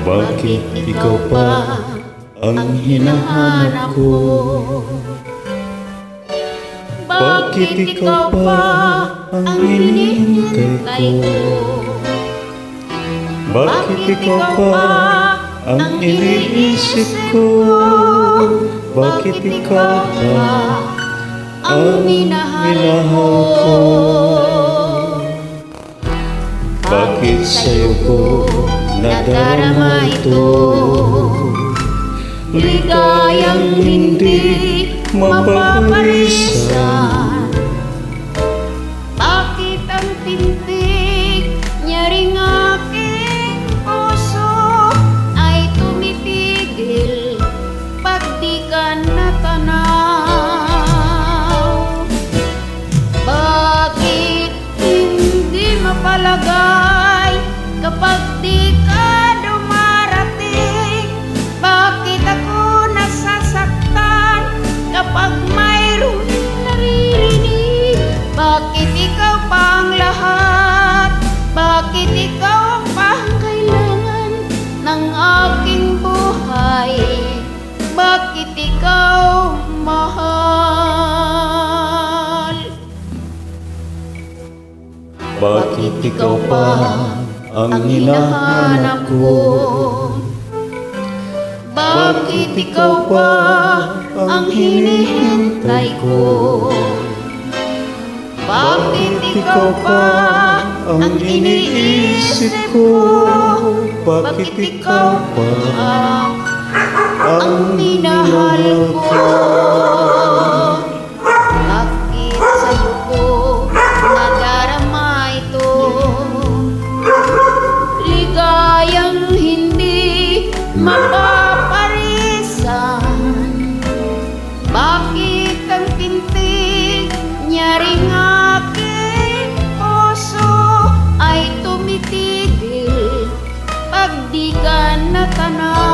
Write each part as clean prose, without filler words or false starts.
Bakit ikaw pa ang hinahanap ko? Bakit ikaw pa ang hinihintay ko? Bakit ikaw pa ang iniisip ko? Bakit ikaw pa ang minahal ko? Bakit sa'yo ko nadarama ito? Ligayang hindi mapapalisan. Bakit ang tintig niya ring aking puso ay tumitigil pag di ka natanaw? Bakit hindi mapalagay kapag di ka dumarating? Bakit ako nasasaktan kapag mayroong naririnig? Bakit ikaw pa ang lahat? Bakit ikaw pa ang kailangan ng aking buhay? Bakit ikaw mahal? Bakit ikaw pa ang hinahanap ko? Bakit ikaw pa ang hinihintay ko? Bakit ikaw pa ang iniisip ko? Bakit ikaw pa ang minahal ko? Bakit sa'yo ko nadarama ito? Ligayang hindi mapaparisan. Bakit ang tintig niya ring aking puso ay tumitigil pag di ka natanaw?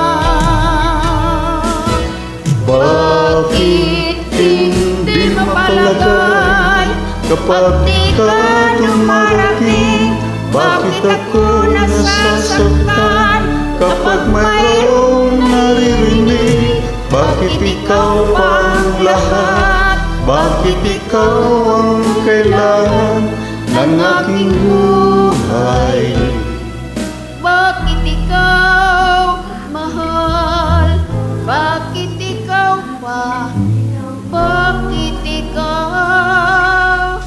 Bakit hindi mapalagay kapag di ka dumarating? Bakit ako nasasaktan kapag mayroong naririnig? Bakit ikaw pa ang lahat? Bakit ikaw ang kailangan ng aking buhay? Bakit ikaw mahal? Bakit ikaw pa? Bakit ikaw?